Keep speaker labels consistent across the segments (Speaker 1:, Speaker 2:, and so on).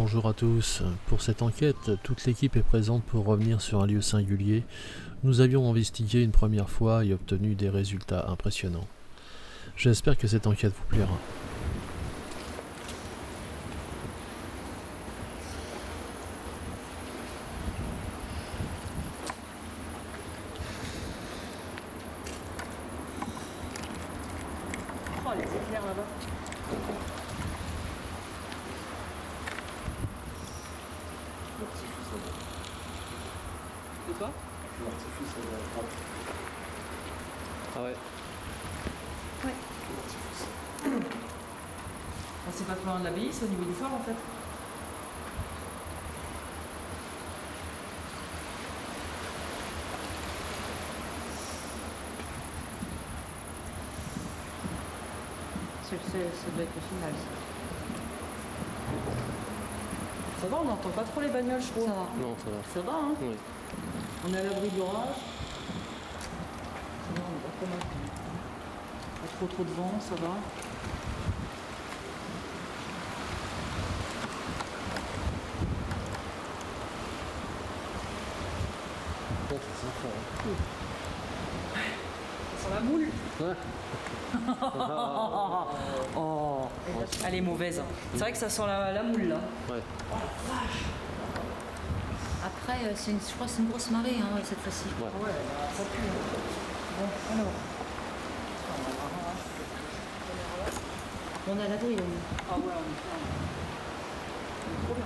Speaker 1: bonjour à tous. Pour cette enquête, toute l'équipe est présente pour revenir sur un lieu singulier. Nous avions investigué une première fois et obtenu des résultats impressionnants. J'espère que cette enquête vous plaira.
Speaker 2: Oh, les éclairs là-bas.
Speaker 3: L'artifice
Speaker 2: De quoi?
Speaker 3: l'artifice à droite.
Speaker 1: Ah ouais.
Speaker 2: Ouais.
Speaker 3: L'artifice.
Speaker 2: C'est pas trop loin de l'abbaye, c'est au niveau du phare en fait. Ça doit être le final. Ça va, on n'entend pas trop les bagnoles, je trouve.
Speaker 4: Ça va.
Speaker 1: Non, ça va.
Speaker 2: Ça va, hein?
Speaker 1: Oui.
Speaker 2: On est à l'abri de l'orage. Ça va, on est pas trop mal. Pas trop de vent, ça va.
Speaker 1: Ouais, c'est sympa.
Speaker 2: Ça sent la moule.
Speaker 1: Ouais.
Speaker 2: Oh, elle est mauvaise. C'est vrai que ça sent la moule là.
Speaker 1: Ouais.
Speaker 4: Après, je crois que c'est une grosse marée hein, cette fois-ci.
Speaker 1: Ouais.
Speaker 2: Ouais, ça pue. Bon, alors.
Speaker 4: On est à l'abri, là.
Speaker 2: Ah ouais, on est bien. On est trop bien.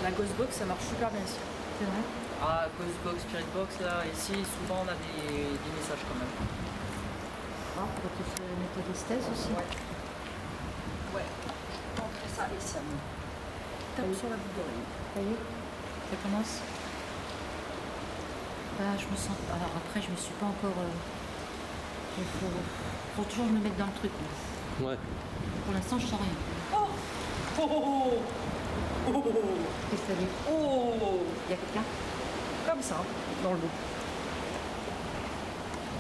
Speaker 2: La Ghostbox, ça marche super bien ici.
Speaker 4: C'est vrai.
Speaker 2: Ah, Ghostbox, Spiritbox, là, ici, souvent on a des messages quand même.
Speaker 4: Ah, pour que tu fais la méthode esthèse aussi.
Speaker 2: Ouais. Je prendrai ça et ça me tape sur la boucle d'oreille.
Speaker 4: Ça y est, ça commence. Bah, je me sens. Alors après, je me suis pas encore. Il faut toujours me mettre dans le truc. Moi.
Speaker 1: Ouais.
Speaker 4: Pour l'instant, je sens rien.
Speaker 2: Oh Oh Oh Oh Oh
Speaker 4: Qu'est-ce que ça dit?
Speaker 2: Oh
Speaker 4: Il y a quelqu'un?
Speaker 2: Comme ça, dans le dos.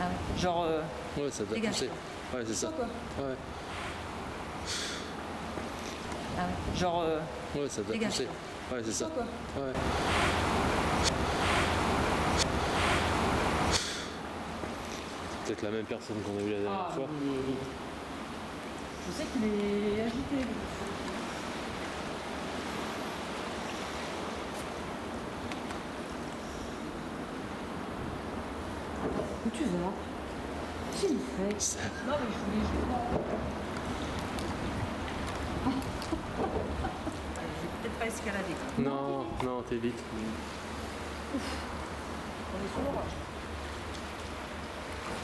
Speaker 4: Ah ouais.
Speaker 2: Genre,
Speaker 1: Ouais, ça doit
Speaker 4: Dégage,
Speaker 1: pousser. Ouais, c'est ça.
Speaker 2: quoi.
Speaker 1: Ouais.
Speaker 4: Ah ouais.
Speaker 2: Genre,
Speaker 1: Ouais, ça doit
Speaker 4: Dégage.
Speaker 1: pousser. Ouais, c'est ça.
Speaker 2: quoi.
Speaker 1: Ouais. C'est peut-être la même personne qu'on a vue la dernière fois.
Speaker 2: Je sais qu'il est agité.
Speaker 4: Où tu vas? Qu'est-ce qu'il fait?
Speaker 1: Ça-
Speaker 2: Non, mais je voulais juste. Je vais peut-être pas escalader. Quoi.
Speaker 1: Non, non, t'évites.
Speaker 2: On est sur l'orage.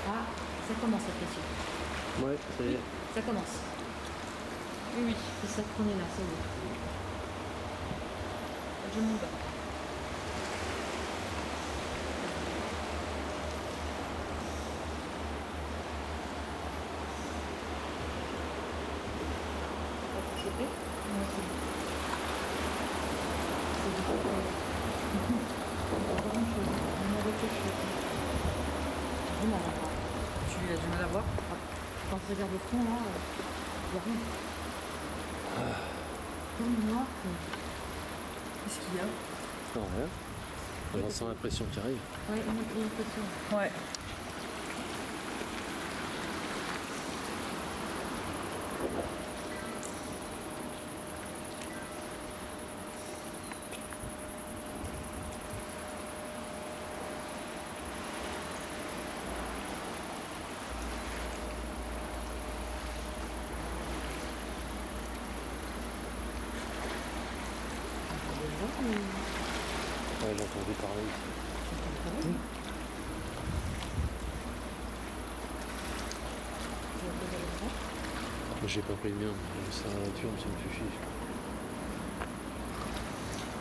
Speaker 4: Ah, ça commence cette question.
Speaker 1: Ouais, ça y est.
Speaker 4: Ça commence.
Speaker 2: Oui, oui.
Speaker 4: C'est ça qu'on est là, c'est bon.
Speaker 2: Je monte.
Speaker 4: Chopé? Ouais, c'est bon. C'est du coup. Pas grand-chose. On a quelque chose. Du mal à voir.
Speaker 2: Tu as du mal à voir.
Speaker 4: Quand je regarde au fond, là, il n'y a rien. Comme noir.
Speaker 2: Qu'est-ce qu'il y a?
Speaker 1: Non, rien. On sent l'impression qui arrive.
Speaker 4: Ouais, on a pris une photo.
Speaker 2: Ouais.
Speaker 1: Ouais, j'ai entendu parler. J'ai pas pris le mien, mais c'est la nature, ça me fait chier.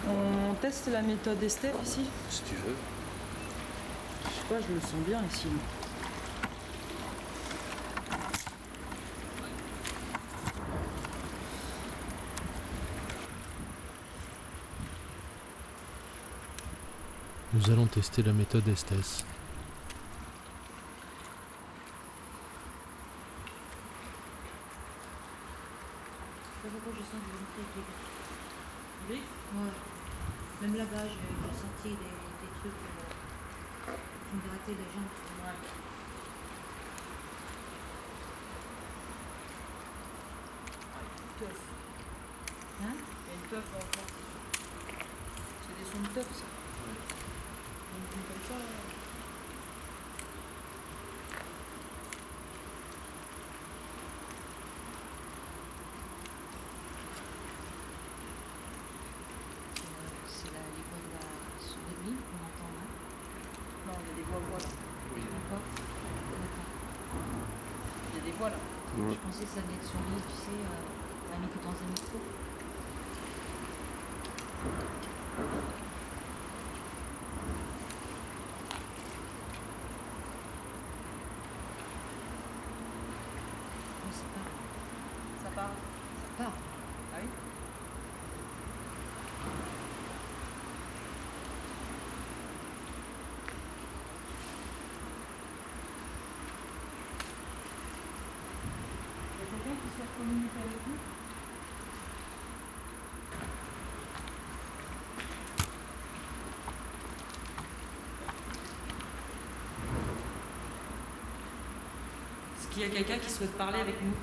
Speaker 2: On teste la méthode Esther ici.
Speaker 1: Si tu veux.
Speaker 2: Je sais pas, je le sens bien ici.
Speaker 1: Nous allons tester la méthode Estes.
Speaker 4: très vite.
Speaker 2: Oui.
Speaker 4: Ouais. Même là-bas, j'ai senti des trucs qui me grattaient les jambes.
Speaker 2: Ouais. Teuf.
Speaker 4: Hein?
Speaker 2: Il y a une teuf dans le fond. C'est des sons de teuf, ça. Une pluie comme ça, là.
Speaker 4: C'est les voix de la sourdine qu'on entend là.
Speaker 2: Non, il y a des voix là.
Speaker 3: Oui.
Speaker 4: D'accord?
Speaker 2: Il y a des voix là.
Speaker 3: Ouais.
Speaker 4: Je pensais que ça venait de son lit, tu sais, un micro dans un micro. Je sais pas.
Speaker 2: Ça part.
Speaker 4: Ça part.
Speaker 2: Ah oui. Il y a quelqu'un qui souhaite communiquer avec nous? Est-ce qu'il y a quelqu'un qui souhaite parler avec nous?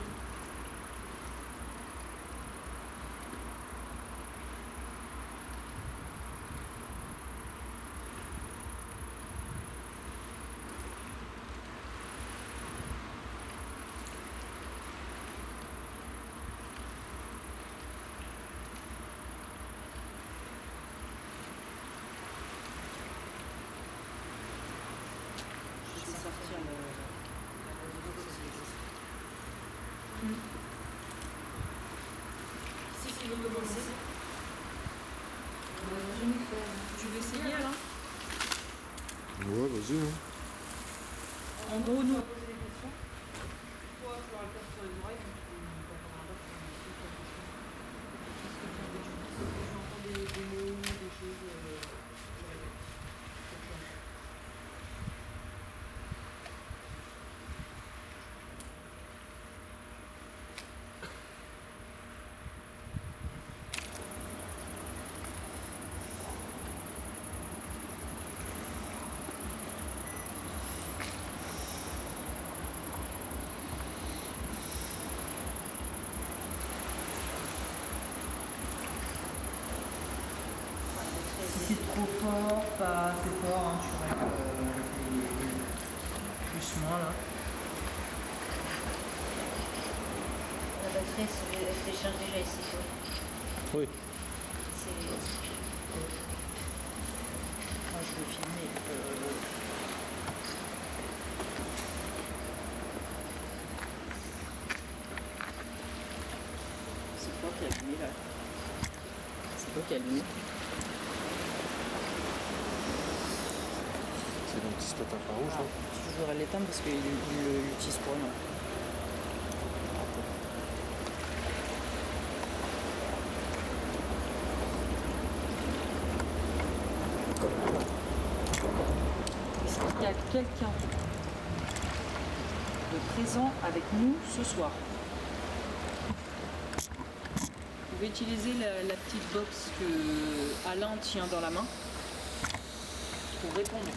Speaker 2: Je vais sortir la Si tu veux commencer.
Speaker 4: Je m'y fais.
Speaker 2: Tu veux essayer Alain?
Speaker 3: Ouais, vas-y. Hein.
Speaker 2: En gros, nous.
Speaker 5: Toi, tu auras le casque sur les oreilles, donc tu entendras pas si tu entends des mots, des choses. Si c'est trop fort, pas assez fort, hein, tu règles plus moins là.
Speaker 4: La batterie, elle se décharge déjà ici. Quoi.
Speaker 1: Oui.
Speaker 4: C'est...
Speaker 2: Moi, je vais filmer. C'est toi qui as allumé là. C'est toi qui as allumé.
Speaker 3: C'est donc petit spot infrarouge.
Speaker 2: Ah, je voudrais l'éteindre parce qu'il l'utilise pour rien. Est-ce qu'il y a quelqu'un de présent avec nous ce soir? Vous pouvez utiliser la petite box que Alain tient dans la main pour répondre.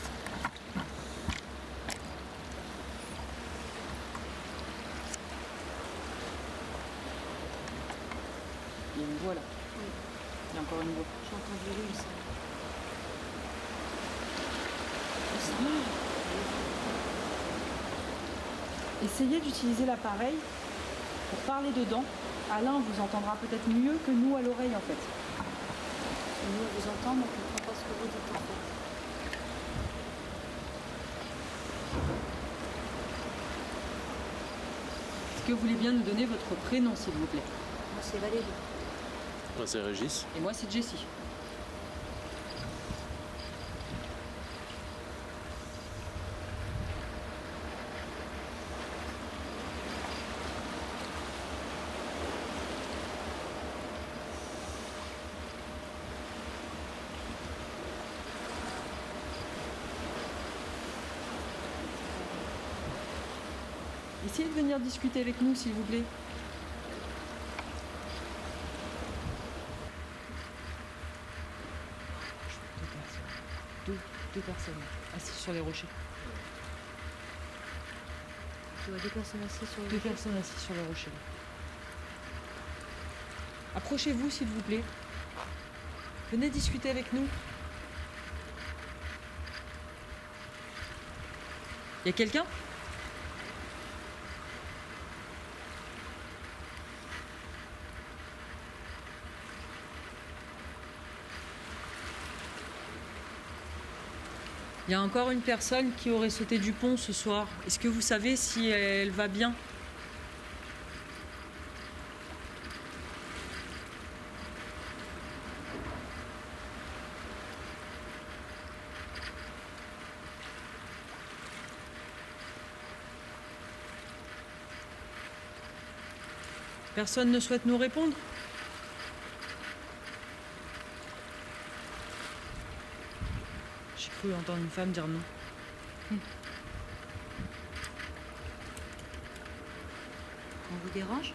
Speaker 2: Il y a une voix là.
Speaker 4: Oui.
Speaker 2: Il y a encore une voix.
Speaker 4: J'ai entendu lui, ça.
Speaker 2: Essayez d'utiliser l'appareil pour parler dedans. Alain vous entendra peut-être mieux que nous à l'oreille en fait.
Speaker 4: Nous, on vous entend, mais on ne comprend pas ce que vous dites en fait.
Speaker 2: Est-ce que vous voulez bien nous donner votre prénom s'il vous plaît?
Speaker 4: Moi, c'est Valérie.
Speaker 3: Moi, c'est Régis.
Speaker 2: Et moi c'est Jessie. Essayez de venir discuter avec nous s'il vous plaît. Deux personnes assises sur les rochers.
Speaker 4: Tu vois deux personnes assises sur le
Speaker 2: Deux
Speaker 4: rocher.
Speaker 2: personnes assises sur les rochers. Approchez-vous, s'il vous plaît. Venez discuter avec nous. Y a quelqu'un? Il y a encore une personne qui aurait sauté du pont ce soir. Est-ce que vous savez si elle va bien? Personne ne souhaite nous répondre? J'ai cru entendre une femme dire non.
Speaker 4: On vous dérange?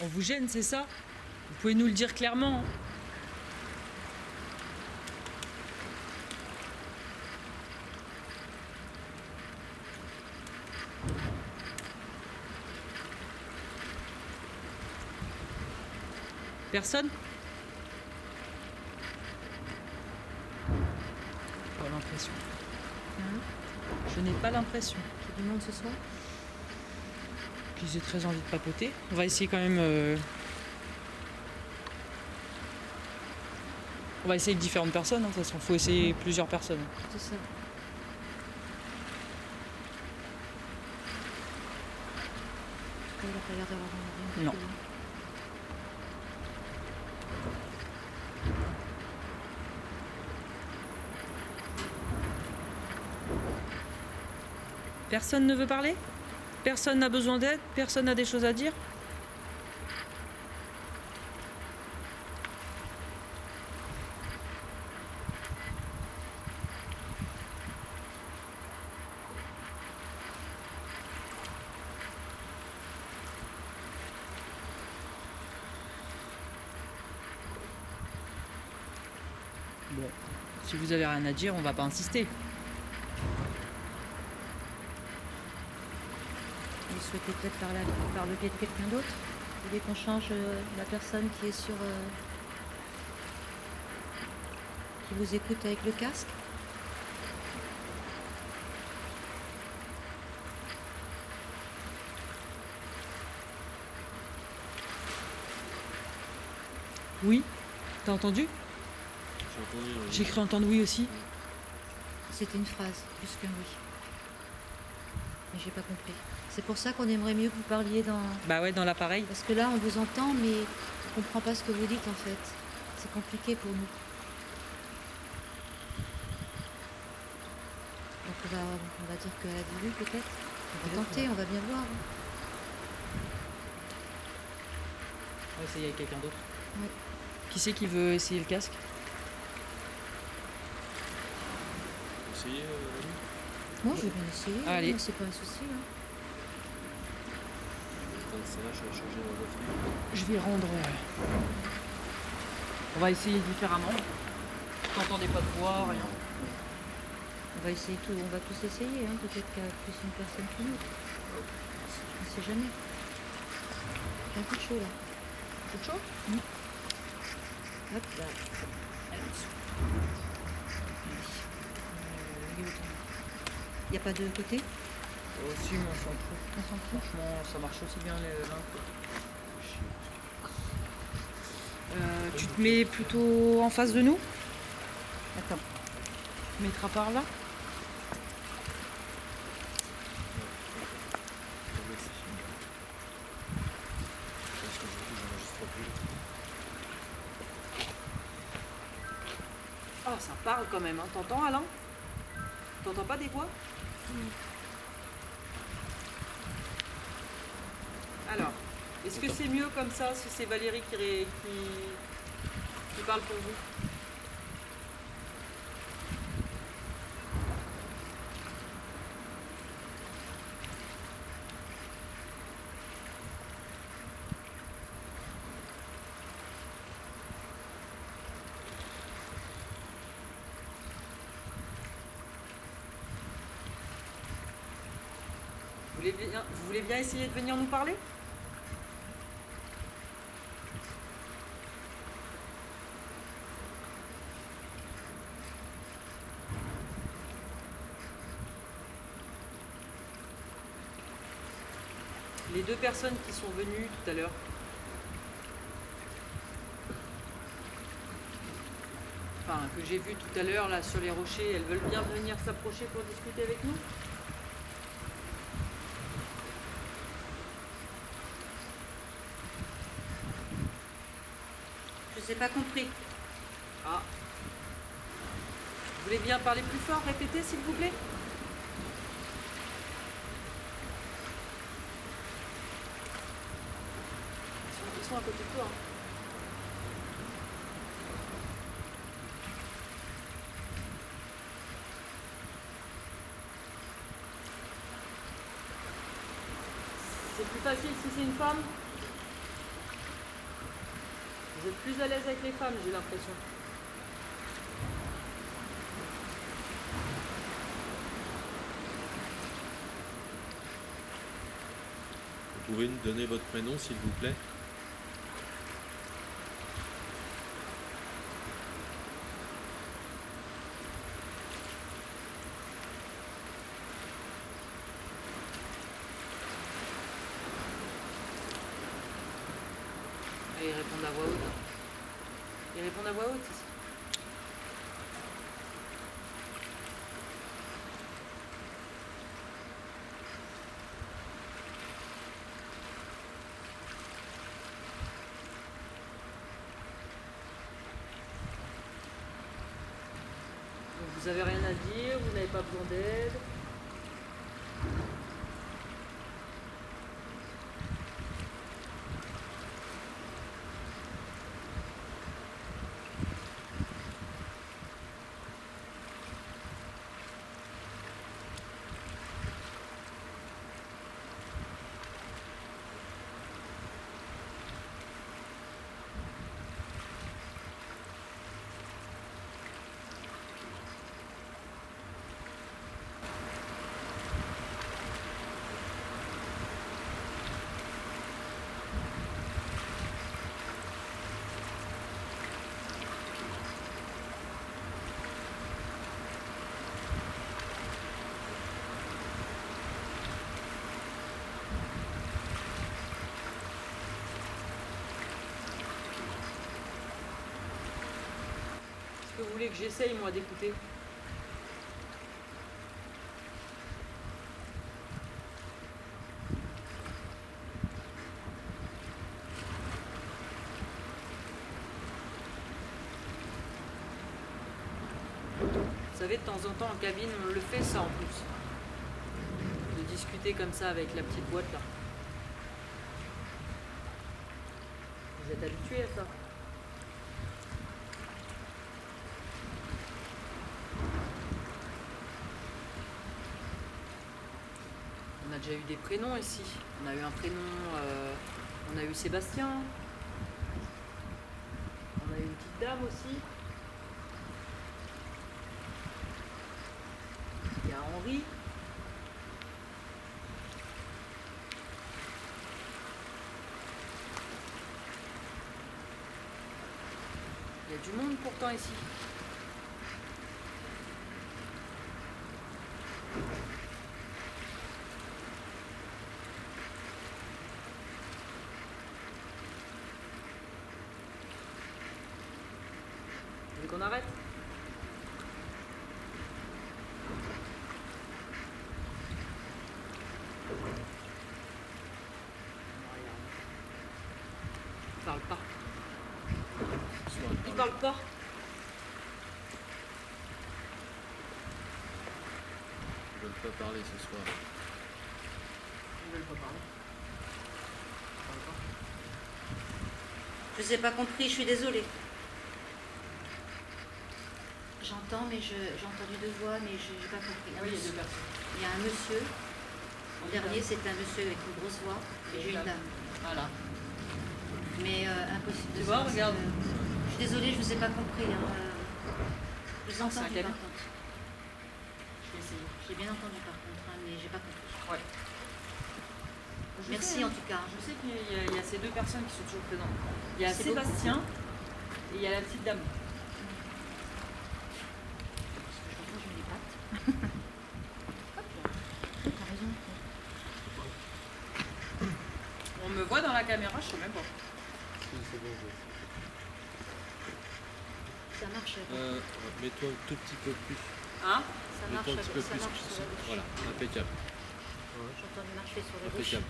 Speaker 2: On vous gêne, c'est ça? Vous pouvez nous le dire clairement, hein. Personne? Pas l'impression. Je n'ai pas l'impression.
Speaker 4: Qu'il y a du monde ce soir?
Speaker 2: Qu'ils aient très envie de papoter. On va essayer quand même. On va essayer avec différentes personnes, hein, de toute façon. Faut essayer plusieurs personnes.
Speaker 4: C'est ça. Il a pas l'air d'avoir rien.
Speaker 2: Non. Personne ne veut parler? Personne n'a besoin d'aide? Personne n'a des choses à dire? Bon, si vous avez rien à dire, on va pas insister.
Speaker 4: Vous souhaitez peut-être parler par le biais de quelqu'un d'autre? Vous voulez qu'on change la personne qui est sur... qui vous écoute avec le casque?
Speaker 2: Oui? T'as entendu?
Speaker 3: J'ai entendu.
Speaker 2: J'ai cru entendre oui aussi.
Speaker 4: C'était une phrase, plus qu'un oui. Mais j'ai pas compris. C'est pour ça qu'on aimerait mieux que vous parliez dans...
Speaker 2: Bah ouais, dans l'appareil.
Speaker 4: Parce que là, on vous entend, mais on comprend pas ce que vous dites en fait. C'est compliqué pour nous. Donc on va dire qu'elle a dit oui peut-être. On va tenter, on va bien voir.
Speaker 2: On va essayer avec quelqu'un d'autre.
Speaker 4: Ouais.
Speaker 2: Qui c'est qui veut essayer le casque?
Speaker 3: Essayez,
Speaker 4: Moi, je vais bien essayer.
Speaker 2: Allez.
Speaker 4: C'est pas un souci. Hein.
Speaker 3: c'est là, je vais changer la batterie.
Speaker 2: Je vais rendre. On va essayer différemment. T'entendez pas de voix, rien.
Speaker 4: On va essayer tout, on va tous essayer. Hein. Peut-être qu'il y a plus une personne que nous. On ne sait jamais. J'ai un coup de chaud là.
Speaker 2: Coup de chaud?
Speaker 4: Hop là. Il n'y a pas de côté?
Speaker 2: Aussi, mais on s'en fout.
Speaker 4: On s'en fout.
Speaker 2: Franchement, ça marche aussi bien l'un que tu te mets plutôt en face de nous? Attends. Tu te mettras par là? Ah, ça parle quand même, hein. T'entends, Alain? T'entends pas des voix? Alors, est-ce que c'est mieux comme ça si c'est Valérie qui parle pour vous? Vous voulez bien essayer de venir nous parler? Les deux personnes qui sont venues tout à l'heure. Enfin, que j'ai vues tout à l'heure là sur les rochers, elles veulent bien venir s'approcher pour discuter avec nous?
Speaker 4: Je n'ai pas compris.
Speaker 2: Ah. Vous voulez bien parler plus fort? Répétez s'il vous plaît. Ils sont à côté de toi. Hein. C'est plus facile si c'est une femme? Vous êtes plus à l'aise avec les femmes, j'ai l'impression.
Speaker 3: Vous pouvez nous donner votre prénom, s'il vous plaît?
Speaker 2: Et ils répondent à voix haute. Ils répondent à voix haute ici. Donc vous avez rien à dire, vous n'avez pas besoin d'aide. Est-ce que vous voulez que j'essaye moi d'écouter? Vous savez, de temps en temps en cabine, on le fait ça en plus. De discuter comme ça avec la petite boîte là. Vous êtes habitués à ça? On a déjà eu des prénoms ici. On a eu un prénom, on a eu Sébastien. On a eu une petite dame aussi. Il y a Henri. Il y a du monde pourtant ici. Vous voulez qu'on arrête? Il parle pas. Il parle pas.
Speaker 3: Ils veulent pas parler ce soir.
Speaker 2: Ils veulent pas parler. Ils parlent pas.
Speaker 4: Je n'ai pas compris, je suis désolée. J'entends, mais j'ai entendu deux voix, mais je n'ai pas compris.
Speaker 2: Oui, il y a deux personnes.
Speaker 4: Il y a un monsieur. En dernier, c'est un monsieur avec une grosse voix, et j'ai une dame.
Speaker 2: Voilà.
Speaker 4: Mais impossible de
Speaker 2: Tu vois,
Speaker 4: savoir,
Speaker 2: regarde.
Speaker 4: Je suis désolée, je ne vous ai pas compris. Hein. Je vous ai
Speaker 2: Non, c'est un
Speaker 4: entendu
Speaker 2: cabine.
Speaker 4: par contre.
Speaker 2: Je vais essayer.
Speaker 4: J'ai bien entendu par contre, hein, mais j'ai pas compris.
Speaker 2: Ouais. Je
Speaker 4: Merci
Speaker 2: sais,
Speaker 4: en tout cas.
Speaker 2: Je sais qu'il y a ces deux personnes qui sont toujours présentes. Il y a
Speaker 4: C'est
Speaker 2: Sébastien et il y a la petite dame.
Speaker 4: Je reprends, je mets les pattes. Hop là. T'as raison.
Speaker 2: On me voit dans la caméra, je sais même pas.
Speaker 4: Ça marche.
Speaker 3: Mets-toi un tout petit peu plus.
Speaker 2: Hein?
Speaker 4: Ça marche.
Speaker 3: Mets-toi un petit peu
Speaker 4: Ça
Speaker 3: plus.
Speaker 4: marche sur la gauche.
Speaker 3: Voilà, impeccable.
Speaker 4: J'entends marcher sur la gauche.
Speaker 3: Impeccable.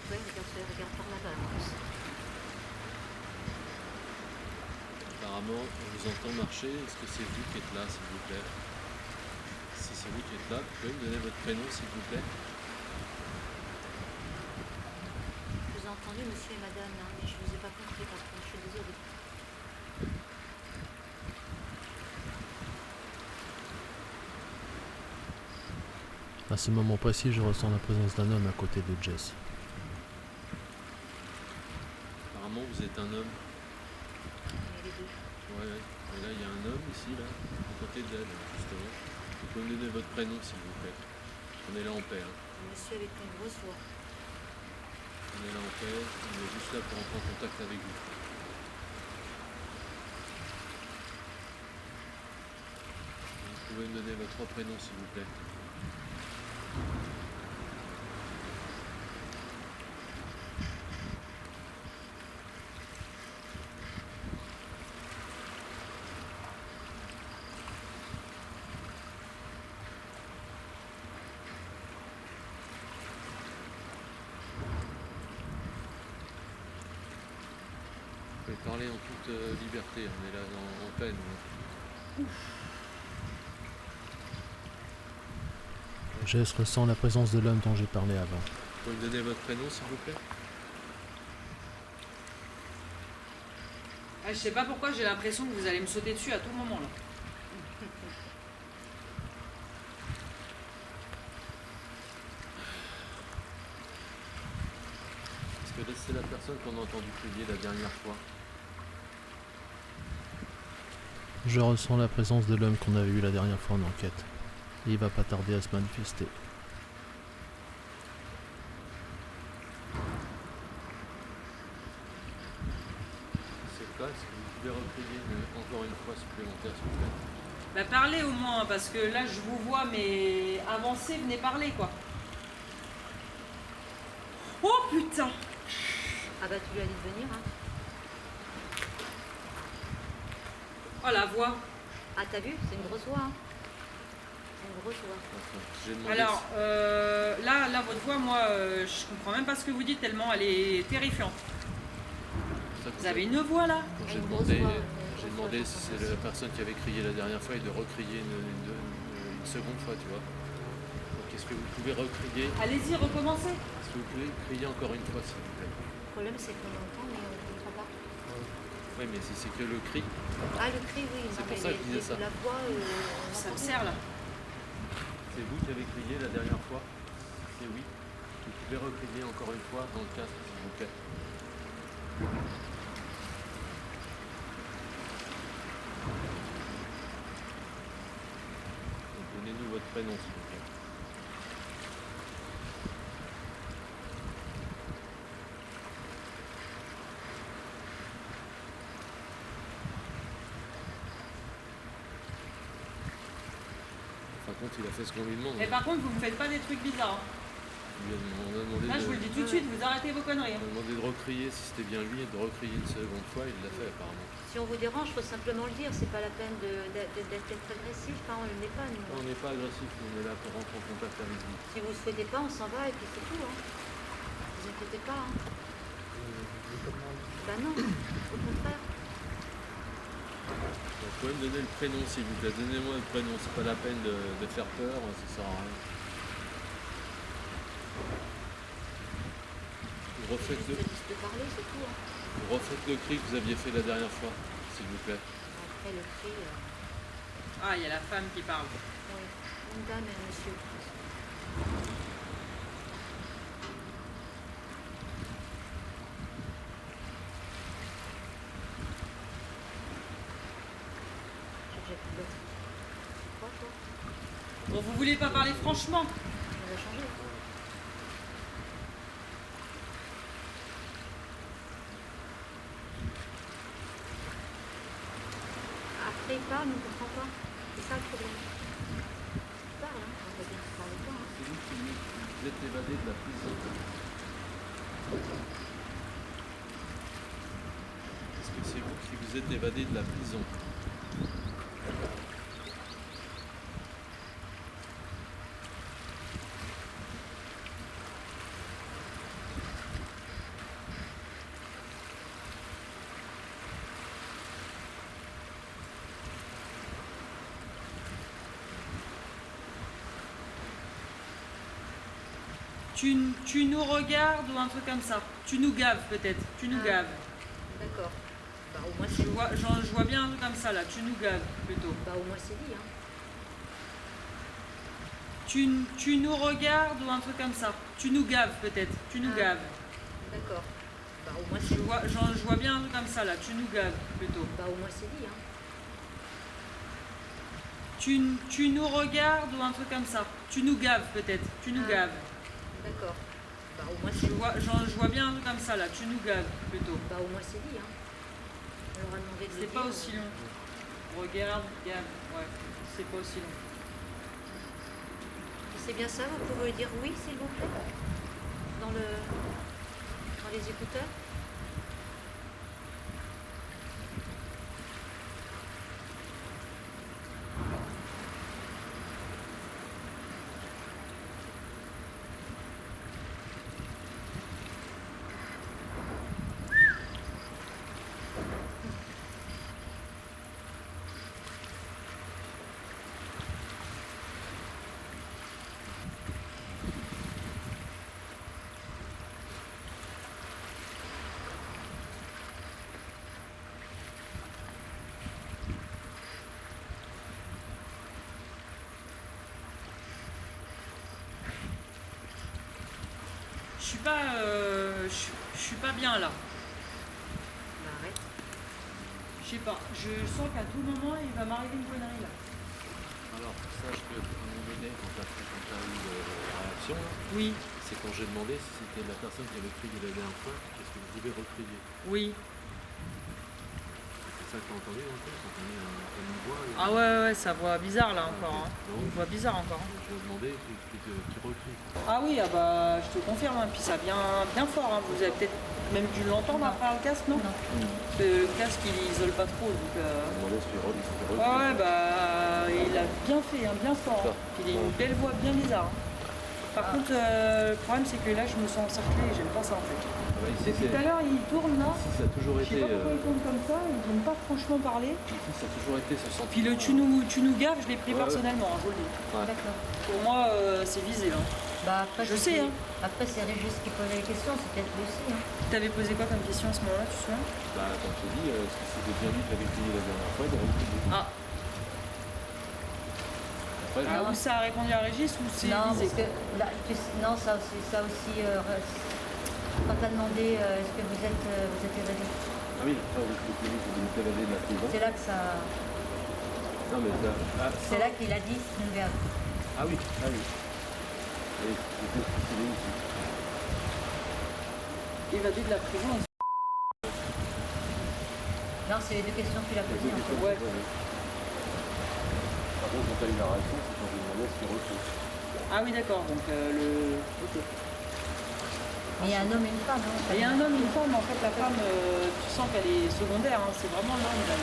Speaker 4: Ouais, regarde par là-bas. En plus.
Speaker 3: Apparemment, on vous entend marcher. Est-ce que c'est vous qui êtes là, s'il vous plaît? Si c'est vous qui êtes là, vous pouvez me donner votre prénom, s'il vous plaît?
Speaker 4: Je vous ai entendu, monsieur et madame, hein, mais je ne vous ai pas compris par contre. Je suis désolée.
Speaker 1: À ce moment précis, je ressens la présence d'un homme à côté de Jess.
Speaker 3: Apparemment, vous êtes un homme.
Speaker 4: Mais les deux.
Speaker 3: Ouais, ouais. Et là, il y a un homme ici, là, à côté d'elle, justement. Vous pouvez me donner votre prénom, s'il vous plaît. On est là en paix. Hein.
Speaker 4: Un monsieur avec une grosse voix.
Speaker 3: On est là en paix. On est juste là pour entrer en contact avec vous. Vous pouvez me donner votre prénom, s'il vous plaît. Vous pouvez parler en toute liberté, on est là en peine.
Speaker 1: Jess ressent la présence de l'homme dont j'ai parlé avant.
Speaker 3: Vous pouvez me donner votre prénom, s'il vous plaît?
Speaker 2: Ah, je sais pas pourquoi j'ai l'impression que vous allez me sauter dessus à tout moment là.
Speaker 3: Parce que là, c'est la personne qu'on a entendu crier la dernière fois.
Speaker 1: Je ressens la présence de l'homme qu'on avait eu la dernière fois en enquête. Et il va pas tarder à se manifester.
Speaker 3: C'est le cas, est-ce que vous pouvez recrier encore une fois supplémentaire, s'il vous plaît?
Speaker 2: Bah parlez au moins, parce que là je vous vois, mais avancez, venez parler quoi. Oh putain!
Speaker 4: Ah bah tu lui as dit de venir, hein.
Speaker 2: Oh la voix.
Speaker 4: Ah t'as vu? C'est une grosse voix, hein. C'est une grosse voix.
Speaker 3: J'ai demandé
Speaker 2: Alors là votre voix, moi je comprends même pas ce que vous dites tellement elle est terrifiante.
Speaker 3: ça que
Speaker 2: Vous avez une voix là?
Speaker 3: Quand
Speaker 4: Une grosse voix,
Speaker 3: j'ai demandé si c'est la personne qui avait crié la dernière fois et de recrier une seconde fois, tu vois. Donc est-ce que vous pouvez recrier?
Speaker 2: Allez-y, recommencez.
Speaker 3: Est-ce que vous pouvez crier encore une fois, s'il vous plaît?
Speaker 4: Le problème c'est qu'on entend mais on ne comprend pas.
Speaker 3: Oui, mais si c'est que le cri,
Speaker 4: Ah le cri oui,
Speaker 3: C'est
Speaker 4: non,
Speaker 3: pour
Speaker 4: mais
Speaker 3: ça que je disais ça.
Speaker 4: la voix,
Speaker 2: Ça me sert là.
Speaker 3: c'est vous qui avez crié la dernière fois? Et oui. Vous pouvez recrier encore une fois dans le casque, s'il vous plaît. Donc, donnez-nous votre prénom, s'il vous plaît. Par contre, il a fait ce qu'on lui demande.
Speaker 2: Mais par contre, vous me faites pas des trucs bizarres. Hein.
Speaker 3: On a demandé
Speaker 2: Là, je vous le dis tout de suite, vous arrêtez vos conneries.
Speaker 3: on a demandé de recrier si c'était bien lui et de recrier une seconde fois, il l'a fait apparemment.
Speaker 4: Si on vous dérange, il faut simplement le dire, c'est pas la peine d'être agressif, hein, on ne l'est pas nous.
Speaker 3: On n'est pas agressif, on est là pour rentrer en contact avec vous.
Speaker 4: Si vous ne souhaitez pas, on s'en va et puis c'est tout. Hein. Ne vous inquiétez pas. Hein. Bah non, au contraire.
Speaker 3: Vous pouvez me donner le prénom s'il vous plaît, donnez-moi le prénom, c'est pas la peine de faire peur, ça sert à rien. Vous refaites,
Speaker 4: Juste de parler, c'est tout. Hein.
Speaker 3: vous refaites le cri que vous aviez fait la dernière fois, s'il vous plaît.
Speaker 4: Après le cri,
Speaker 2: Ah, il y a la femme qui parle.
Speaker 4: oui. Une dame et un monsieur. J'ai déjà plus de batterie. Tu crois, toi?
Speaker 2: Bon, vous voulez pas parler franchement?
Speaker 4: Non, parle, mais on ne comprend pas. C'est ça le problème. Tu parles, hein. On va bien se parler pas, hein.
Speaker 3: C'est vous qui vous êtes évadé de la prison. Est-ce que c'est vous qui vous êtes évadé de la prison?
Speaker 2: Tu nous regardes ou un truc comme ça. Tu nous gaves peut-être. Tu nous
Speaker 4: Ah.
Speaker 2: gaves.
Speaker 4: D'accord. Bah, au moins,
Speaker 2: Je
Speaker 4: c'est
Speaker 2: vois, je vois bien un truc comme ça là. Tu nous gaves plutôt.
Speaker 4: bah, au moins, c'est dit, hein.
Speaker 2: Tu nous regardes ou un truc comme ça. Tu nous gaves peut-être. Tu nous
Speaker 4: Ah.
Speaker 2: gaves.
Speaker 4: D'accord. Bah, au moins,
Speaker 2: Je
Speaker 4: c'est
Speaker 2: vois, je vois bien un truc comme ça là. Tu nous gaves plutôt.
Speaker 4: bah, au moins, c'est dit, hein.
Speaker 2: Tu nous regardes ou un truc comme ça. Tu nous gaves peut-être. Tu nous
Speaker 4: Ah.
Speaker 2: gaves.
Speaker 4: D'accord. Bah, au moins,
Speaker 2: Je
Speaker 4: c'est
Speaker 2: vois, je vois bien un truc comme ça là. Tu nous gaves plutôt.
Speaker 4: bah, au moins, c'est dit, hein. On leur a demandé de le
Speaker 2: C'est pas
Speaker 4: dire.
Speaker 2: aussi long. Regarde, gave. Ouais. C'est pas aussi long.
Speaker 4: C'est bien ça, vous pouvez dire oui, s'il vous plaît, dans les écouteurs.
Speaker 2: Je suis pas bien là.
Speaker 4: Bah, arrête.
Speaker 2: Je sais pas. Je sens qu'à tout moment il va m'arriver une connerie là.
Speaker 3: Alors, sache qu'à un moment donné, quand tu as eu la réaction, là,
Speaker 2: Oui,
Speaker 3: c'est quand j'ai demandé si c'était la personne qui avait crié la dernière fois, qu'est-ce que vous pouvez recrier?
Speaker 2: oui.
Speaker 3: C'est ça que tu as entendu en fait? Tu as entendu une voix et-
Speaker 2: Ah ouais, sa voix bizarre là encore. Hein.
Speaker 3: Non.
Speaker 2: Une voix bizarre encore. Hein.
Speaker 3: Je lui ai demandé qui recrie.
Speaker 2: Ah oui, ah bah je te confirme. Hein. Puis ça vient bien fort. Hein. Vous avez peut-être même dû l'entendre après le casque, non?
Speaker 4: Non.
Speaker 2: Le casque il isole pas trop. Donc,
Speaker 3: Je lui ai demandé si recrie.
Speaker 2: ouais, bah il a bien fait, hein, bien fort. Hein. Puis il a une belle voix bien bizarre. Hein. Par contre, le problème c'est que là je me sens encerclée et j'aime pas ça en fait.
Speaker 3: Ah bah, ici,
Speaker 2: Depuis tout à l'heure il tourne là.
Speaker 3: ici, ça a toujours
Speaker 2: Je sais
Speaker 3: été.
Speaker 2: pas pourquoi il tourne comme ça, il n'aime pas franchement parler.
Speaker 3: Ici, ça a toujours été ce sentiment.
Speaker 2: Puis le tu nous gaves, je l'ai pris
Speaker 3: Ouais, ouais.
Speaker 2: personnellement, hein, je vous le dis.
Speaker 3: Ouais.
Speaker 4: D'accord.
Speaker 2: Pour moi, c'est visé là.
Speaker 4: Bah, après,
Speaker 2: Je sais, hein.
Speaker 4: Après, c'est Régis qui posait les questions, c'est peut-être lui aussi, hein.
Speaker 2: T'avais posé quoi comme question à ce moment-là, tu te souviens?
Speaker 3: Bah, comme je t'ai dit, est-ce que c'était bien lui qui avait crié la dernière fois, il aurait crié.
Speaker 2: Ah,
Speaker 3: Après,
Speaker 2: ah, ou ça a répondu à Régis ou c'est
Speaker 4: Non,
Speaker 2: visé?
Speaker 4: parce que là, non, ça aussi, quand t'as demandé est-ce que vous êtes évadé,
Speaker 3: ah oui, après, vous êtes évadé de la prison.
Speaker 4: c'est là que ça.
Speaker 3: Non, mais ça. Ah,
Speaker 4: C'est là qu'il a dit Snougave.
Speaker 3: ah oui, ah oui. Et c'était ici.
Speaker 2: Évadé de la prison.
Speaker 4: Non, c'est les deux questions qu'il a posées. En fait.
Speaker 2: Ouais.
Speaker 3: Par contre, quand tu as eu la réaction, c'est quand j'ai demandé ce qu'il recrute.
Speaker 2: Ah oui, d'accord, donc le. Ok.
Speaker 4: Mais il y a un homme et une femme. Hein,
Speaker 2: Il y a un homme et une femme, en fait, la femme, tu sens qu'elle est secondaire, hein, c'est vraiment l'homme. Là,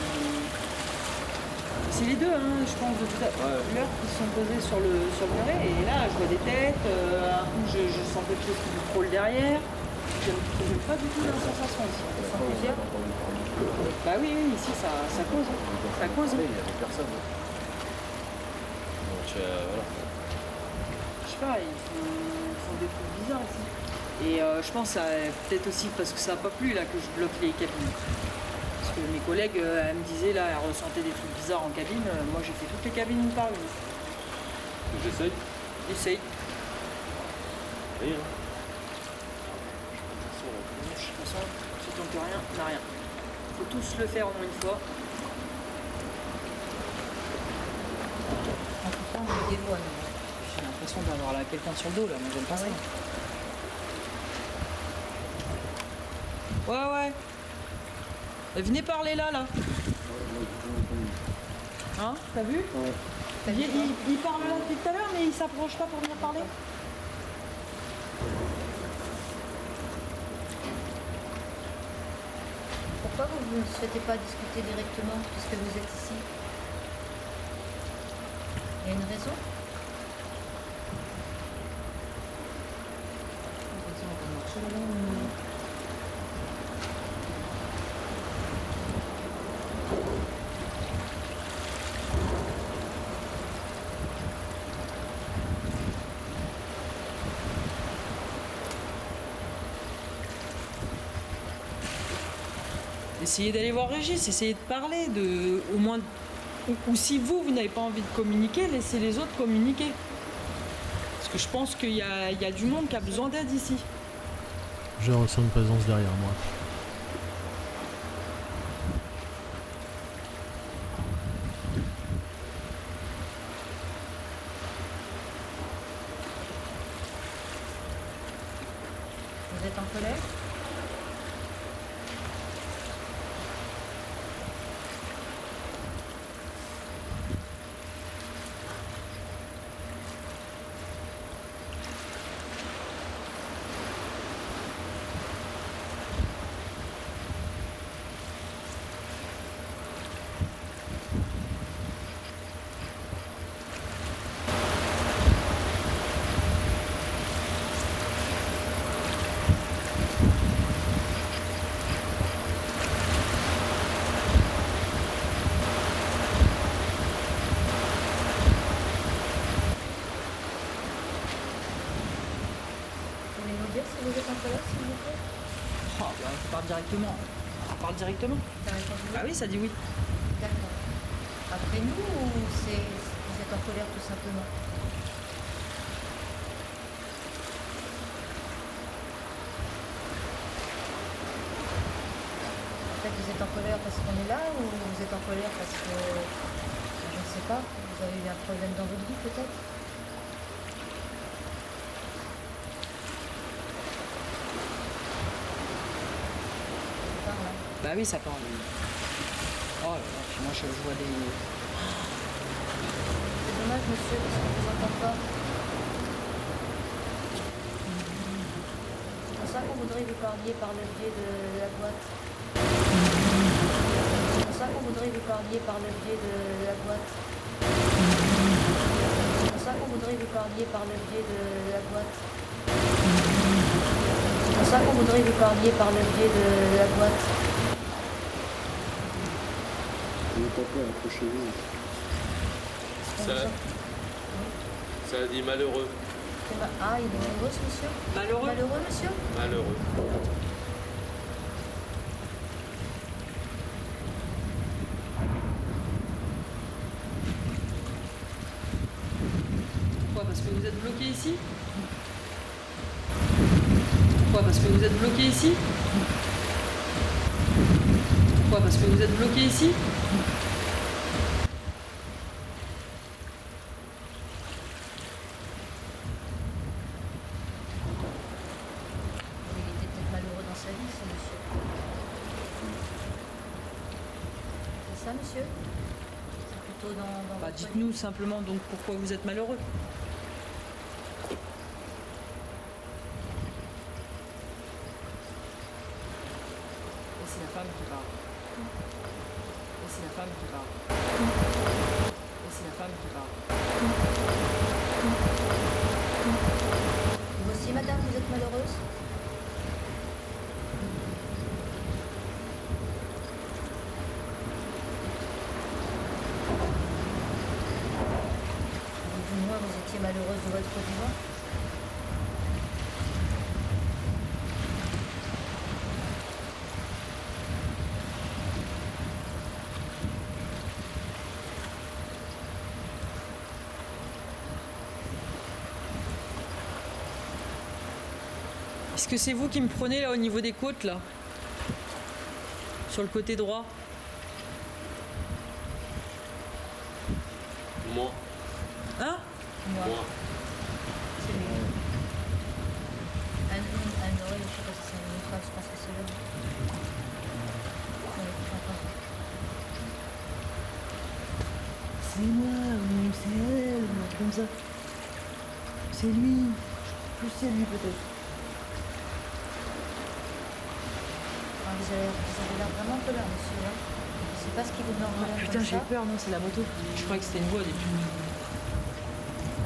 Speaker 2: c'est les deux, hein, je pense, de tout à l'heure qui se sont posés sur le muret, et là, je vois des têtes, un coup, je sens quelque chose qui me frôle derrière. J'aime pas du tout la sensation ici.
Speaker 4: Ils sont plusieurs.
Speaker 2: Bah oui, ici, ça cause. Hein. Ça cause.
Speaker 3: Il n'y avait personne. Donc, voilà.
Speaker 2: Je sais pas, ils font des trucs bizarres ici. Et je pense peut-être aussi parce que ça n'a pas plu là que je bloque les cabines. Parce que mes collègues, elles me disaient là, elles ressentaient des trucs bizarres en cabine. Moi j'ai fait toutes les cabines une par une.
Speaker 3: J'essaye.
Speaker 2: Essaye.
Speaker 3: Oui, hein.
Speaker 2: De toute façon, si tu tentes rien, n'a rien. Faut tous le faire au moins une fois.
Speaker 4: En tout cas, on me dévoile.
Speaker 2: J'ai l'impression d'avoir là quelqu'un sur le dos là, moi j'aime pas ça. Ouais. Venez parler là. Hein, t'as vu? Il parle là depuis tout à l'heure, mais il s'approche pas pour venir parler.
Speaker 4: Pourquoi vous ne souhaitez pas discuter directement puisque vous êtes ici? Il y a une raison?
Speaker 2: Essayez d'aller voir Régis, essayez de parler, au moins. Ou si vous n'avez pas envie de communiquer, laissez les autres communiquer. Parce que je pense qu'il y a du monde qui a besoin d'aide ici.
Speaker 1: Je ressens une présence derrière moi.
Speaker 4: Vous êtes en colère? Si vous êtes en colère, s'il vous plaît.
Speaker 2: Oh, bah, parle directement. Parle directement.
Speaker 4: Ça répond oui.
Speaker 2: Ah oui, ça dit oui.
Speaker 4: D'accord. Après nous ou vous êtes en colère tout simplement? En fait, vous êtes en colère parce qu'on est là ou vous êtes en colère parce que, je ne sais pas, vous avez eu un problème dans votre vie peut-être?
Speaker 2: Bah oui, ça parle. Oh là là, puis moi je vois des.
Speaker 4: C'est dommage, monsieur, parce qu'on ne vous entend pas. C'est pour ça qu'on voudrait vous parliez par le biais de la boîte. C'est pour ça qu'on voudrait vous parliez par le biais de la boîte. C'est pour ça qu'on voudrait vous parliez par le biais de la boîte. C'est pour ça qu'on voudrait vous parliez par le biais de la boîte.
Speaker 3: Accrochez-vous.
Speaker 4: C'est comme ça.
Speaker 3: Ça a dit malheureux.
Speaker 4: Ah, il est malheureux ce monsieur?
Speaker 2: Malheureux.
Speaker 4: Malheureux monsieur?
Speaker 3: Malheureux.
Speaker 2: Pourquoi? Parce que vous êtes bloqué ici? Pourquoi? Parce que vous êtes bloqué ici? Pourquoi? Parce que vous êtes bloqué ici?
Speaker 4: Il était peut-être malheureux dans sa vie, ce monsieur. C'est ça, monsieur? C'est plutôt dans
Speaker 2: Bah,
Speaker 4: votre
Speaker 2: dites-nous simplement donc pourquoi vous êtes malheureux. Et c'est la femme qui parle. Et c'est la femme qui parle. Et c'est la femme qui parle.
Speaker 4: Vous aussi, madame, vous êtes malheureuse? Ou du moins, vous étiez malheureuse de votre vivant?
Speaker 2: Est-ce que c'est vous qui me prenez là au niveau des côtes là? Sur le côté droit?
Speaker 3: Moi.
Speaker 2: Hein?
Speaker 4: Moi.
Speaker 3: Moi.
Speaker 4: C'est lui. Un oreille, je sais pas si c'est une autre, je pense que c'est l'homme. Oui, j'entends.
Speaker 2: c'est moi, ou c'est elle, ou un truc comme ça. C'est lui. Plus c'est lui peut-être.
Speaker 4: Vous avez l'air vraiment en colère, monsieur. Hein. Je sais pas ce qui vous met en colère
Speaker 2: Putain,
Speaker 4: comme
Speaker 2: j'ai
Speaker 4: ça.
Speaker 2: peur, non, c'est la moto. Je croyais que c'était une voix au début.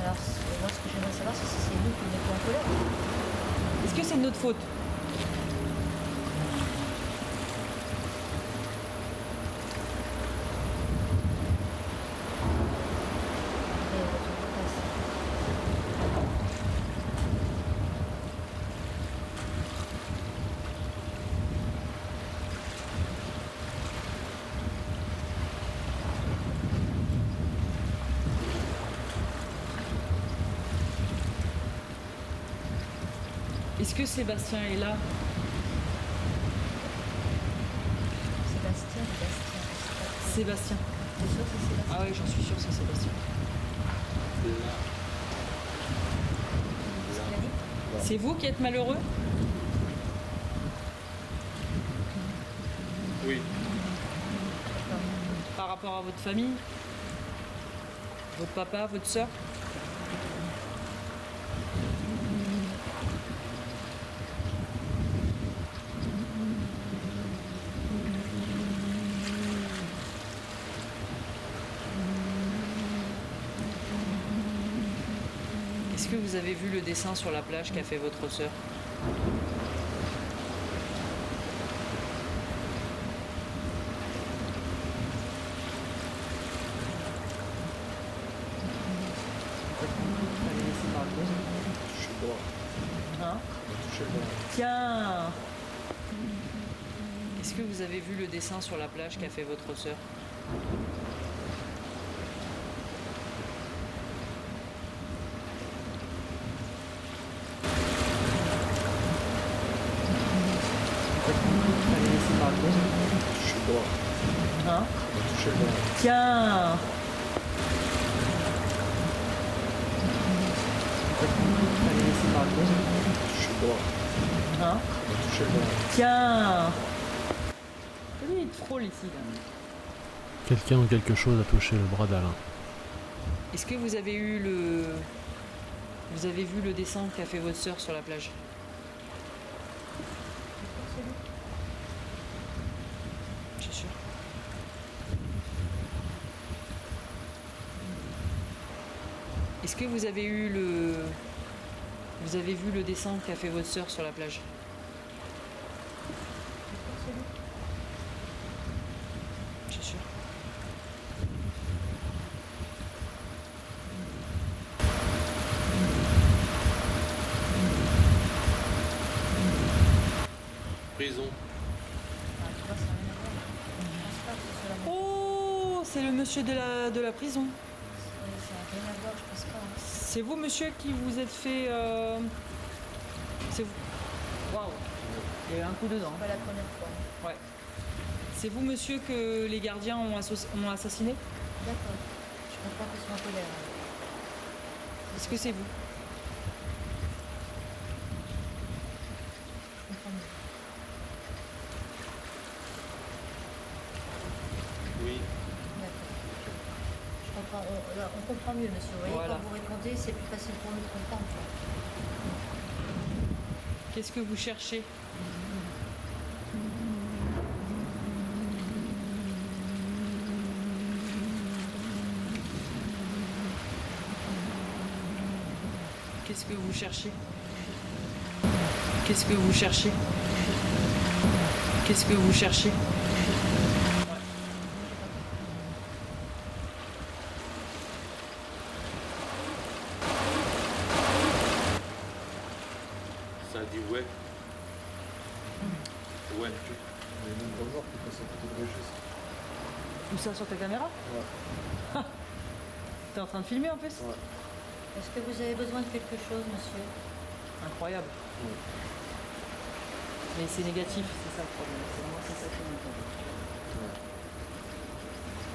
Speaker 4: Alors, moi, ce que j'aimerais savoir, c'est si c'est vous qui vous mettez en colère.
Speaker 2: Est-ce que c'est de notre faute?
Speaker 4: Et votre place.
Speaker 2: Est-ce que Sébastien est là?
Speaker 4: Sébastien.
Speaker 2: Sébastien.
Speaker 4: T'es sûr que c'est Sébastien?
Speaker 2: Ah ouais, j'en suis sûre, c'est Sébastien.
Speaker 4: Qu'est-ce qu'il a dit?
Speaker 2: C'est vous qui êtes malheureux?
Speaker 3: Oui.
Speaker 2: Par rapport à votre famille? Votre papa, votre sœur? Est-ce que vous avez vu le dessin sur la plage qu'a fait votre sœur? Allez, laissez parler.
Speaker 3: Touchez le bras.
Speaker 2: Hein?
Speaker 3: Touchez le bras.
Speaker 2: Tiens! Est-ce que vous avez vu le dessin sur la plage qu'a fait votre sœur? Allez, laissez parler.
Speaker 3: Touchez le bras.
Speaker 2: Hein?
Speaker 3: Touchez le bras.
Speaker 2: Tiens! Allez, laissez parler.
Speaker 3: Touchez le bras.
Speaker 2: Hein?
Speaker 3: Touchez le bras.
Speaker 2: Tiens! Lui, il troll ici, là.
Speaker 1: Quelqu'un ou quelque chose a touché le bras d'Alain.
Speaker 2: Est-ce que vous avez eu le... Vous avez vu le dessin qu'a fait votre sœur sur la plage? Je suis sûre. Est-ce que vous avez eu le... Vous avez vu le dessin qu'a fait votre sœur sur la plage? Je suis sûre.
Speaker 3: Prison.
Speaker 4: Ah, tu vois, ça n'a rien à voir. Je pense pas que ce soit la même.
Speaker 2: Oh, c'est le monsieur de la prison.
Speaker 4: Oui, ça n'a rien à voir, je pense pas. Hein.
Speaker 2: C'est vous, monsieur, qui vous êtes fait... C'est vous. Waouh. Il y a eu un coup dedans.
Speaker 4: C'est pas la première fois.
Speaker 2: Ouais. C'est vous, monsieur, que les gardiens ont assassiné?
Speaker 4: D'accord. Je comprends qu'ils sont en colère.
Speaker 2: Est-ce que c'est vous?
Speaker 4: Je comprends mieux.
Speaker 3: Oui.
Speaker 4: D'accord. Je comprends. On comprend mieux, monsieur. Vous voyez,
Speaker 2: Voilà.
Speaker 4: quand vous répondez, c'est plus facile pour nous de comprendre. Quoi.
Speaker 2: Qu'est-ce que vous cherchez? Qu'est-ce que vous cherchez? Qu'est-ce que vous cherchez? Qu'est-ce que vous cherchez?
Speaker 3: Ça a dit ouais. Ouais.
Speaker 6: Il y a même pas voir qui passe à côté de Régis.
Speaker 2: Où ça, sur ta caméra?
Speaker 6: Ouais.
Speaker 2: T'es en train de filmer en plus?
Speaker 6: Ouais.
Speaker 4: Est-ce que vous avez besoin de quelque chose, monsieur?
Speaker 2: Incroyable.
Speaker 6: Ouais.
Speaker 2: Mais c'est négatif, c'est ça le problème. C'est vraiment c'est ça qui m'intéresse.
Speaker 6: Ouais.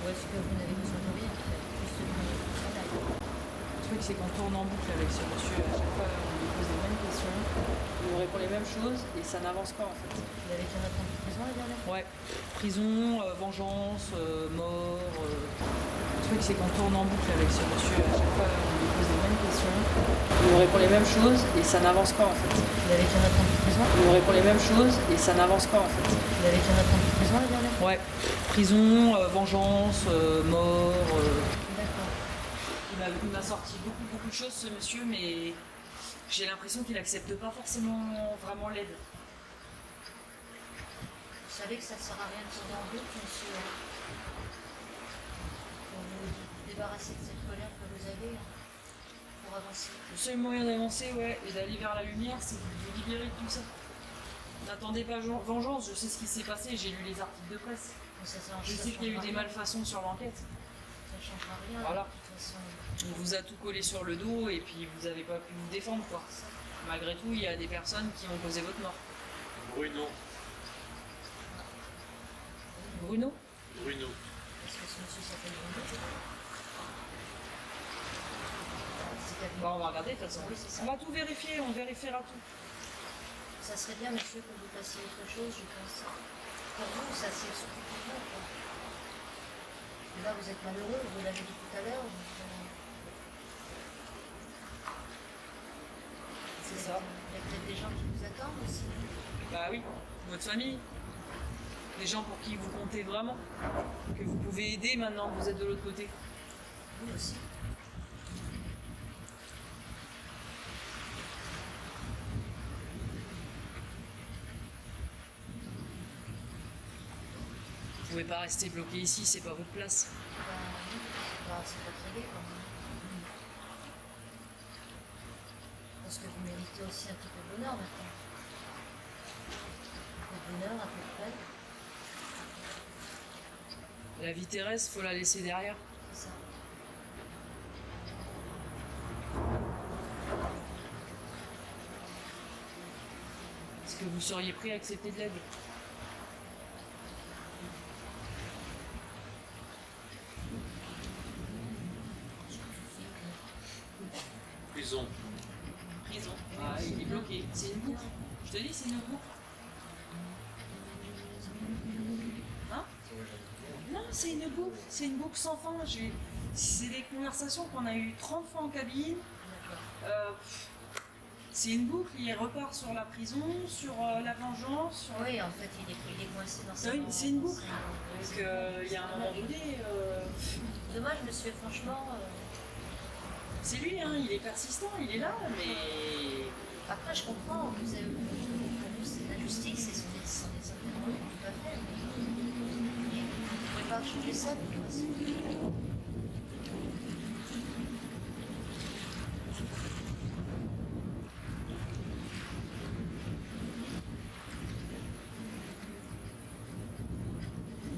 Speaker 4: Ou est-ce que vous n'avez besoin de rien, en fait? Juste de travail.
Speaker 2: Le truc, c'est qu'on tourne en boucle avec ce monsieur. À chaque fois, on lui pose les mêmes questions, il nous répond les mêmes choses et ça n'avance pas en fait.
Speaker 4: Vous avez déjà répondu de prison la dernière fois?
Speaker 2: Ouais, prison, vengeance, mort. truc, c'est qu'on tourne en boucle avec ce monsieur. À chaque fois, on lui pose les mêmes questions. Il nous répond les mêmes choses et ça n'avance pas en fait.
Speaker 4: Il avait qu'un autre de prison.
Speaker 2: Il nous répond les mêmes choses et ça n'avance pas en fait.
Speaker 4: Il avait qu'un autre de prison la dernière fois.
Speaker 2: Ouais. Prison, vengeance, mort.
Speaker 4: D'accord.
Speaker 2: Il m'a sorti beaucoup de choses ce monsieur, mais j'ai l'impression qu'il accepte pas forcément vraiment l'aide.
Speaker 4: Vous savez que ça ne sert à rien de tirer en doute, monsieur. Pour vous débarrasser de cette colère que vous avez, pour avancer.
Speaker 2: Le seul moyen d'avancer, ouais, et d'aller vers la lumière, c'est de vous libérer de tout ça. N'attendez pas vengeance, je sais ce qui s'est passé, j'ai lu les articles de presse.
Speaker 4: Mais ça
Speaker 2: Je sais qu'il y a eu des malfaçons sur l'enquête.
Speaker 4: Ça ne changera rien.
Speaker 2: Voilà.
Speaker 4: De toute façon,
Speaker 2: On vous a tout collé sur le dos et puis vous n'avez pas pu vous défendre, quoi. Malgré tout, il y a des personnes qui ont causé votre mort.
Speaker 3: Bruno.
Speaker 2: Bruno?
Speaker 3: Bruno.
Speaker 4: est-ce que ce monsieur s'appelle Bruno? C'est quelqu'un-
Speaker 2: Bah, on va regarder de toute façon.
Speaker 4: Oui, c'est ça.
Speaker 2: On va tout vérifier, on vérifiera tout.
Speaker 4: Ça serait bien, monsieur, que vous fassiez autre chose, je pense. Pour vous, ça c'est surtout pour vous, quoi. Et là, vous êtes malheureux, vous l'avez dit tout à l'heure.
Speaker 2: C'est ça.
Speaker 4: Il y a peut-être des gens qui vous attendent aussi.
Speaker 2: Bah oui, votre famille. Des gens pour qui vous comptez vraiment. Que vous pouvez aider maintenant que vous êtes de l'autre côté.
Speaker 4: Vous aussi.
Speaker 2: Vous pouvez pas rester bloqué ici, c'est pas votre place.
Speaker 4: Ben, oui, c'est pas très gai, quand même. Parce que vous méritez aussi un petit peu de bonheur maintenant. Un peu de bonheur, à peu près.
Speaker 2: La vie terrestre, faut la laisser derrière.
Speaker 4: C'est ça.
Speaker 2: Est-ce que vous seriez prêt à accepter de l'aide?
Speaker 3: Prison.
Speaker 2: Prison. Ah, il est bloqué. C'est une boucle. Je te dis, c'est une boucle. Hein? Non, c'est une boucle. C'est une boucle sans fin. C'est des conversations qu'on a eues 30 fois en cabine. C'est une boucle. Il repart sur la prison, sur la vengeance. Sur...
Speaker 4: Oui, en fait, il est coincé dans sa...
Speaker 2: Oui, c'est une boucle.
Speaker 4: Oui,
Speaker 2: Parce qu'il y a un moment donné...
Speaker 4: Dommage, monsieur, franchement.
Speaker 2: C'est lui, hein, il est persistant, il est là, mais...
Speaker 4: Après, je comprends. Pour vous, c'est la justice, et c'est des affaires qui n'ont pas fait. Mais vous ne pouvez pas changer ça, de toute façon.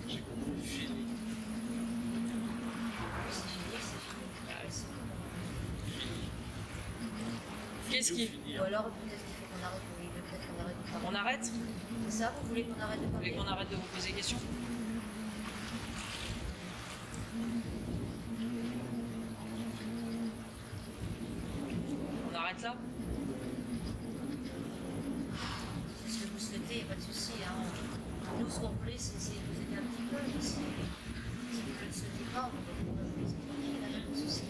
Speaker 3: J'ai compris. Fini.
Speaker 4: C'est fini, c'est fini.
Speaker 2: Qu'est-ce qui...
Speaker 3: Finir.
Speaker 4: Ou alors, peut-être qu'il faut qu'on arrête. Oui, peut-être qu'on arrête de parler.
Speaker 2: On arrête?
Speaker 4: C'est ça, vous voulez qu'on arrête de
Speaker 2: Vous voulez
Speaker 4: parler?
Speaker 2: qu'on arrête de vous poser des questions? On arrête là?
Speaker 4: C'est ce que vous souhaitez, il n'y a pas de souci. Hein. Nous, ce qu'on voulait, c'est essayer de vous aider un petit peu. Mais si vous ne le souhaitez pas, on va vous expliquer, il n'y a pas de souci.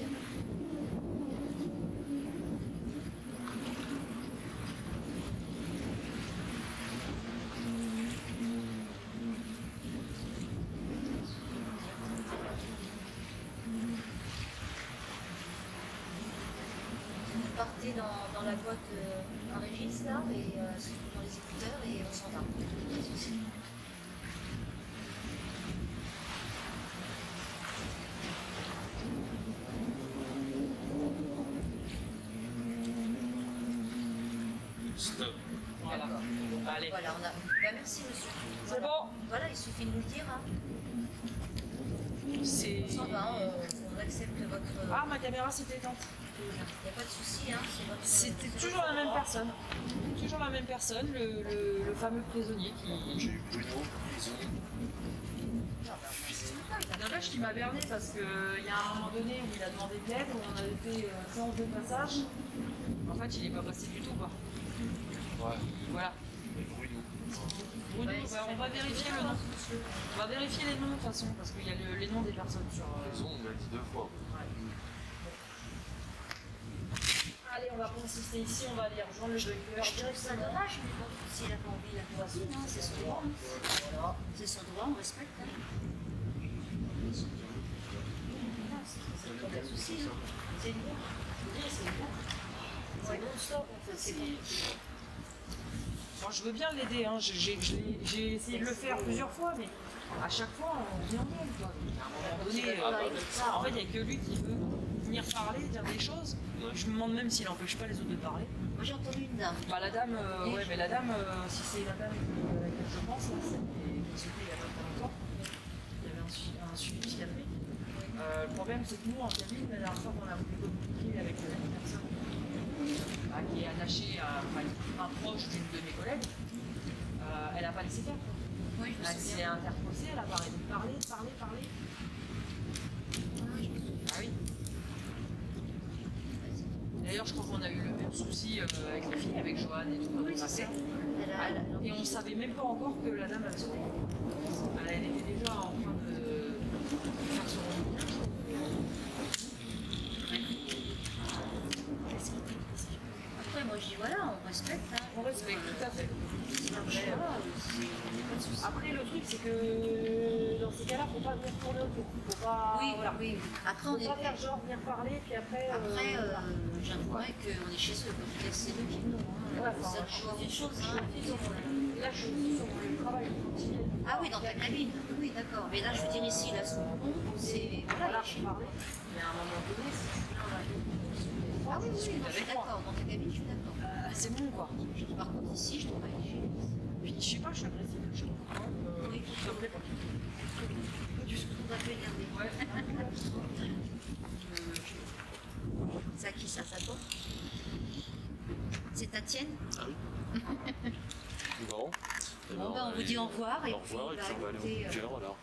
Speaker 4: Vous partez dans la boîte en Régis, là, et dans les écouteurs, et on s'en va. Pas de souci.
Speaker 3: Stop.
Speaker 2: Voilà.
Speaker 4: D'accord.
Speaker 2: Allez.
Speaker 4: Voilà, on a... merci, monsieur.
Speaker 2: C'est
Speaker 4: Voilà.
Speaker 2: bon.
Speaker 4: Voilà, il suffit de nous le dire. Hein.
Speaker 2: C'est...
Speaker 4: On s'en va, on accepte votre...
Speaker 2: Ah, ma caméra s'est éteinte.
Speaker 4: Il n'y a pas de souci, hein.
Speaker 2: C'était toujours la même personne. Toujours la même personne, le fameux prisonnier qui...
Speaker 3: J'ai eu Bruno. Prison.
Speaker 2: N'empêche qu'il m'a berné parce qu'il y a un moment donné où il a demandé de l'aide, où on avait fait séance de passage. En fait, il n'est pas passé du tout, quoi.
Speaker 3: Ouais.
Speaker 2: Voilà.
Speaker 3: Et Bruno.
Speaker 2: Oui, on va vérifier le nom. On va vérifier les noms de toute façon, parce qu'il y a les noms des personnes sur.
Speaker 3: Raison, on me l'a dit 2 fois.
Speaker 2: Allez, on va consister ici, on va aller rejoindre le bunker.
Speaker 4: Je trouve ça dommage, mais bon, s'il n'a pas envie, il a pas envie, hein, c'est son droit.
Speaker 2: Voilà.
Speaker 4: C'est son droit, on respecte. Hein. Voilà, c'est pas de souci. Hein. C'est une bourre. Je veux dire, c'est une bourre. C'est non-stop, en fait. C'est
Speaker 2: Moi, je veux bien l'aider, hein. J'ai essayé de le faire plusieurs fois, mais à chaque fois, on vient d'elle, quoi. À un moment donné, en fait, il n'y a que lui qui veut venir parler, dire des choses. Je me demande même s'il n'empêche pas les autres de parler.
Speaker 4: Moi, j'ai entendu une dame.
Speaker 2: Bah, la dame, ouais, mais la dame, si c'est la dame à laquelle je pense, là, celle qui sautait il y a pas très longtemps, il y avait un suivi psychiatrique. Le problème, c'est que nous, en cabine, la dernière fois qu'on a voulu communiquer avec une personne qui est attachée à un proche d'une de mes collègues, elle n'a pas laissé faire.
Speaker 4: Oui, je me
Speaker 2: Elle s'est
Speaker 4: souviens.
Speaker 2: interposée, elle a arrêté de parler. Ah oui. D'ailleurs, je crois qu'on a eu le même souci avec les filles, avec Joanne et tout.
Speaker 4: Oui, c'est ça.
Speaker 2: Et on ne savait même pas encore que la dame avait sauté. Elle était déjà en train de faire son remontage.
Speaker 4: Après, moi, je dis voilà, on respecte. Hein.
Speaker 2: On respecte, tout à fait.
Speaker 4: Après,
Speaker 2: Après,
Speaker 4: voilà, pas de souci.
Speaker 2: Après, le truc, c'est que dans ces cas-là, faut pas venir tourner autour. Faut pas,
Speaker 4: Oui,
Speaker 2: voilà.
Speaker 4: oui. Après,
Speaker 2: Faut
Speaker 4: on est.
Speaker 2: pas faire genre venir parler, puis après.
Speaker 4: Après,
Speaker 2: voilà.
Speaker 4: j'avouerais qu'on est chez eux, comme tu dis, c'est eux qui nous.
Speaker 2: Ouais,
Speaker 4: Hein.
Speaker 2: enfin,
Speaker 4: Ça change une chose. Hein.
Speaker 2: Là, je suis sur le travail quotidien.
Speaker 4: Ah oui, dans ta cabine. Oui, d'accord. Mais là, je veux dire ici, là, son nom, c'est. Voilà,
Speaker 2: Voilà,
Speaker 4: il est
Speaker 2: je
Speaker 4: chez nous.
Speaker 2: parlais. Mais à un moment donné, c'est
Speaker 4: Ah oui, oui,
Speaker 2: discute
Speaker 4: non, je suis
Speaker 2: avec moi.
Speaker 4: d'accord. Dans ta cabine, je suis d'accord.
Speaker 2: C'est bon, quoi.
Speaker 4: Par contre, ici, je travaille chez nous.
Speaker 2: Puis, je sais pas, je suis agressive. Je sais pas.
Speaker 4: Oui,
Speaker 2: Ça me plaît pas.
Speaker 4: on va te énerver.
Speaker 2: Ouais.
Speaker 4: C'est à qui ça, ça toi? C'est ta tienne?
Speaker 3: Bon.
Speaker 4: Bon, ben, on vous dit au revoir.
Speaker 3: Au revoir, et puis on va aller au bunker alors.